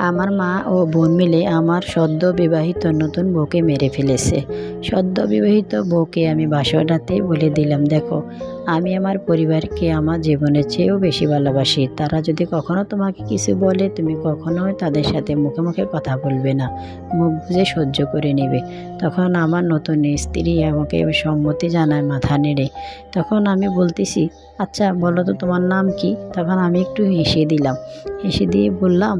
আমার মা ও বোন মিলে আমার সদ্য বিবাহিত নতুন বউকে মেরে ফেলেছে। সদ্য বিবাহিত বউকে আমি বাসরাতেই বলে দিলাম, দেখো আমি আমার পরিবারকে আমার জীবনের চেয়েও বেশি ভালোবাসি। তারা যদি কখনো তোমাকে কিছু বলে তুমি কখনোই তাদের সাথে মুখে মুখে কথা বলবে না, মুখ বুজে সহ্য করে নেবে। তখন আমার নতুন স্ত্রী আমাকে সম্মতি জানায় মাথা নেড়ে। তখন আমি বলতেছি, আচ্ছা বলো তো তোমার নাম কি? তখন আমি একটু হেসে দিলাম, হেসে দিয়ে বললাম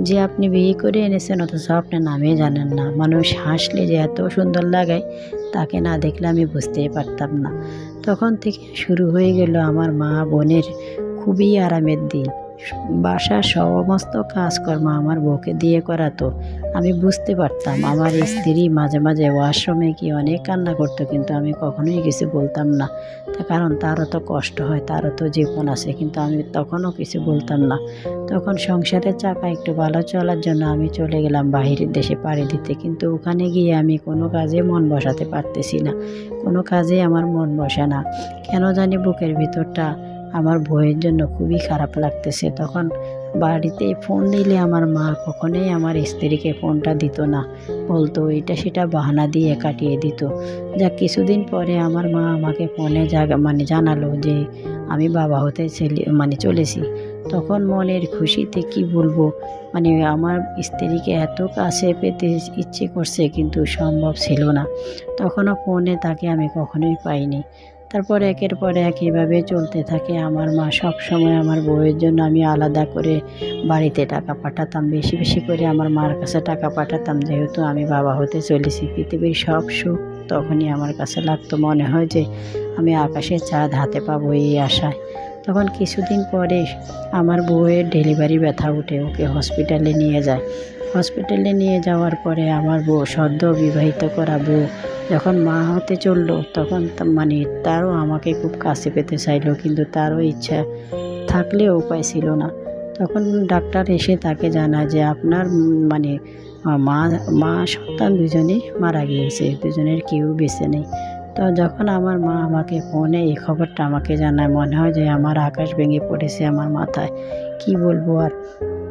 যে আপনি বিয়ে করে এনেছেন অথচ আপনার নামে জানেন না। মানুষ হাসলে যে এত সুন্দর লাগায় তাকে না দেখলে আমি বুঝতেই পারতাম না। তখন থেকে শুরু হয়ে গেল আমার মা বোনের খুবই আরামের দিন। বাসার সমস্ত কাজকর্ম আমার বউকে দিয়ে করাতো। আমি বুঝতে পারতাম। আমার স্ত্রী মাঝে মাঝে ওয়াশরুমে গিয়ে অনেক কান্না করতো, কিন্তু আমি কখনোই কিছু বলতাম না। কারণ তারও তো কষ্ট হয়, তারও তো জীবন আছে, কিন্তু আমি তখনও কিছু বলতাম না। তখন সংসারের চাকা একটু ভালো চলার জন্য আমি চলে গেলাম বাহিরের দেশে পাড়ি দিতে, কিন্তু ওখানে গিয়ে আমি কোনো কাজে মন বসাতে পারতেছি না, কোনো কাজে আমার মন বসে না। কেন জানি বুকের ভিতরটা আমার বউয়ের জন্য খুবই খারাপ লাগতেছে। তখন বাড়িতে ফোন দিলে আমার মা কখনোই আমার স্ত্রীকে ফোনটা দিত না, বলতো এটা সেটা বাহানা দিয়ে কাটিয়ে দিত। যা কিছুদিন পরে আমার মা আমাকে ফোনে জানালো যে আমি বাবা হতে চলেছি। তখন মনের খুশিতে কি বলবো, আমার স্ত্রীকে এত কাছে পেতে ইচ্ছে করছে, কিন্তু সম্ভব ছিল না। তখনও ফোনে তাকে আমি কখনোই পাইনি। তারপর একের পর এক এভাবে চলতে থাকে। আমার মা সব সময় আমার বউয়ের জন্য আমি আলাদা করে বাড়িতে টাকা পাঠাতাম, বেশি বেশি করে আমার মার কাছে টাকা পাঠাতাম, যেহেতু আমি বাবা হতে চলেছি। পৃথিবীর সব সুখ তখনই আমার কাছে লাগতো, মনে হয় যে আমি আকাশের চাঁদ হাতে পাবো এই আশায়। তখন কিছুদিন পরে আমার বউয়ের ডেলিভারি ব্যথা উঠে, ওকে হসপিটালে নিয়ে যায়। হসপিটালে নিয়ে যাওয়ার পরে আমার বউ, সদ্য বিবাহিত করা বউ, যখন মা হতে চললো তখন তারও আমাকে খুব কাছে পেতে চাইলো, কিন্তু তারও ইচ্ছা থাকলেও উপায় ছিল না। তখন ডাক্তার এসে তাকে জানায় যে আপনার মা মা সন্তান দুজনেই মারা গিয়েছে, দুজনের কেউ বেঁচে নেই। তো যখন আমার মা আমাকে ফোনে এই খবরটা আমাকে জানায়, মনে হয় যে আমার আকাশ ভেঙে পড়েছে আমার মাথায়। কি বলবো আর,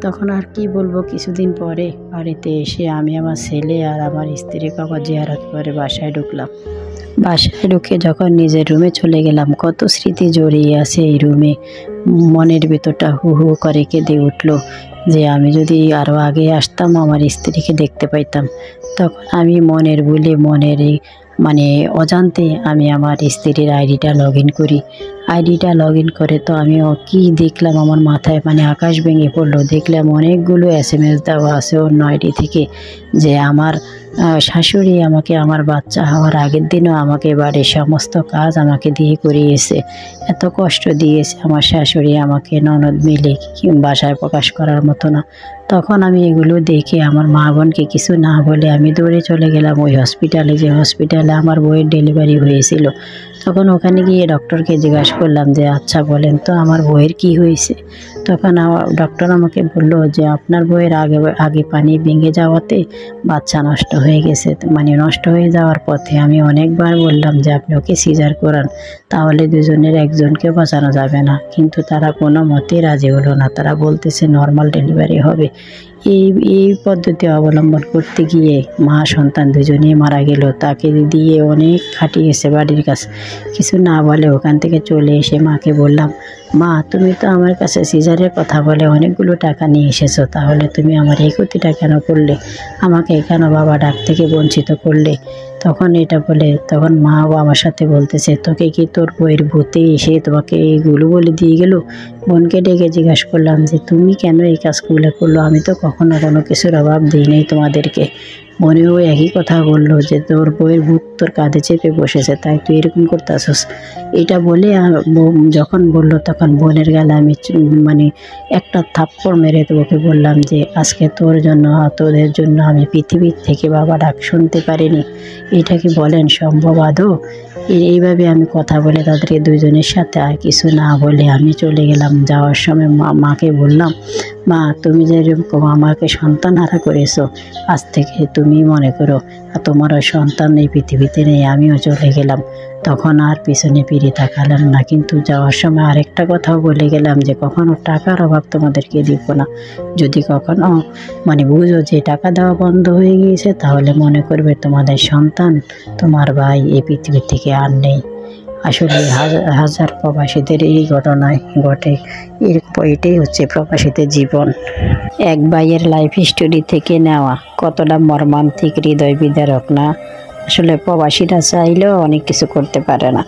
তখন আর কি বলবো। কিছুদিন পরে বাড়িতে এসে আমি আমার ছেলে আর আমার স্ত্রীকে আবার জিয়ারত করে বাসায় ঢুকলাম। বাসায় ঢুকে যখন নিজের রুমে চলে গেলাম, কত স্মৃতি জড়িয়ে আছে এই রুমে। মনের ভিতরটা হু হু করে কেঁদে উঠলো যে আমি যদি আরও আগে আসতাম আমার স্ত্রীকে দেখতে পাইতাম। তখন আমি মনের ভুলে, অজান্তে আমি আমার স্ত্রীর আইডিটা লগ ইন করি। আইডিটা লগ ইন করে তো আমি কি দেখলাম, আমার মাথায় আকাশ ভেঙে পড়লো। দেখলাম অনেকগুলো SMS দেওয়া আছে অন্য আইডি থেকে, যে আমার শাশুড়ি আমাকে আমার বাচ্চা হওয়ার আগের দিনও আমাকে বাড়ির সমস্ত কাজ আমাকে দিয়ে করিয়েছে, এত কষ্ট দিয়েছে আমার শাশুড়ি আমাকে, ননদ মিলে বাসায় প্রকাশ করার মতো না। তখন আমি এগুলো দেখে আমার মা বোনকে কিছু না বলে আমি দৌড়ে চলে গেলাম ওই হসপিটালে, যে হসপিটালে আমার বউয়ের ডেলিভারি হয়েছিল। তখন ওখানে গিয়ে ডক্টরকে জিজ্ঞাসা করলাম যে আচ্ছা বলেন তো আমার বউয়ের কি হয়েছে। তখন ডক্টর আমাকে বললো যে আপনার বউয়ের আগে পানি ভেঙে যাওয়াতে বাচ্চা নষ্ট হয়ে গেছে। নষ্ট হয়ে যাওয়ার পথে আমি অনেকবার বললাম যে আপনি ওকে সিজার করান, তাহলে দুজনের একজনকে বাঁচানো যাবে না, কিন্তু তারা কোনো মতেই রাজি হলো না। তারা বলতেছে নর্মাল ডেলিভারি হবে। এই পদ্ধতি অবলম্বন করতে গিয়ে মা সন্তান দুজনেই মারা গেল। তাকে দিয়ে অনেক খাটিয়েছে বাড়ির কাছে, কিছু না বলে ওখান থেকে চলে এসে মাকে বললাম, মা তুমি তো আমার কাছে সিজারের কথা বলে অনেকগুলো টাকা নিয়ে এসেছো, তাহলে তুমি আমার এই ক্ষতিটা কেন করলে, আমাকে কেন বাবা ডাক থেকে বঞ্চিত করলে। তখন এটা বলে, তখন মাও আমার সাথে বলতেছে, তোকে কি তোর বইয়ের ভূতে এসে তোমাকে এইগুলো বলে দিয়ে গেল? বোনকে ডেকে জিজ্ঞাসা করলাম যে তুমি কেন এই কাজগুলো করলো, আমি তো কখনো কোনো কিছুর অভাব দিই নাই তোমাদেরকে। বোনেও একই কথা বললো যে তোর বইয়ের ভূত তোর কাঁধে চেপে বসেছে, তাই তুই এরকম করতেছস। এটা বলে যখন বললো তখন বোনের গালে আমি একটা থাপ্পড় মেরে ওকে বললাম যে আজকে তোর জন্য, তোদের জন্য আমি পৃথিবীর থেকে বাবা ডাক শুনতে পারিনি। এটা কি বলেন সম্ভব আদৌ? এইভাবে আমি কথা বলে তাদেরকে দুজনের সাথে আর কিছু না বলে আমি চলে গেলাম। যাওয়ার সময় মাকে বললাম, মা, তুমি যেরকম আমাকে সন্তান হারা করেছো, আজ থেকে তুমি মনে করো আর তোমারও সন্তান এই পৃথিবীতে নেই, আমিও চলে গেলাম। তখন আর পিছনে ফিরে তাকালাম না, কিন্তু যাওয়ার সময় আরেকটা কথাও বলে গেলাম যে কখনো টাকার অভাব তোমাদেরকে দিব না। যদি কখনো বুঝো যে টাকা দেওয়া বন্ধ হয়ে গিয়েছে, তাহলে মনে করবে তোমাদের সন্তান, তোমার ভাই এই পৃথিবী থেকে আর নেই। আসলে হাজার হাজার প্রবাসীদের এই ঘটনায় ঘটে। এটাই হচ্ছে প্রবাসীদের জীবন। এক ভাইয়ের লাইফ স্টোরি থেকে নেওয়া, কতটা মর্মান্তিক, হৃদয় বিদারক না? আসলে প্রবাসীরা চাইলেও অনেক কিছু করতে পারে না।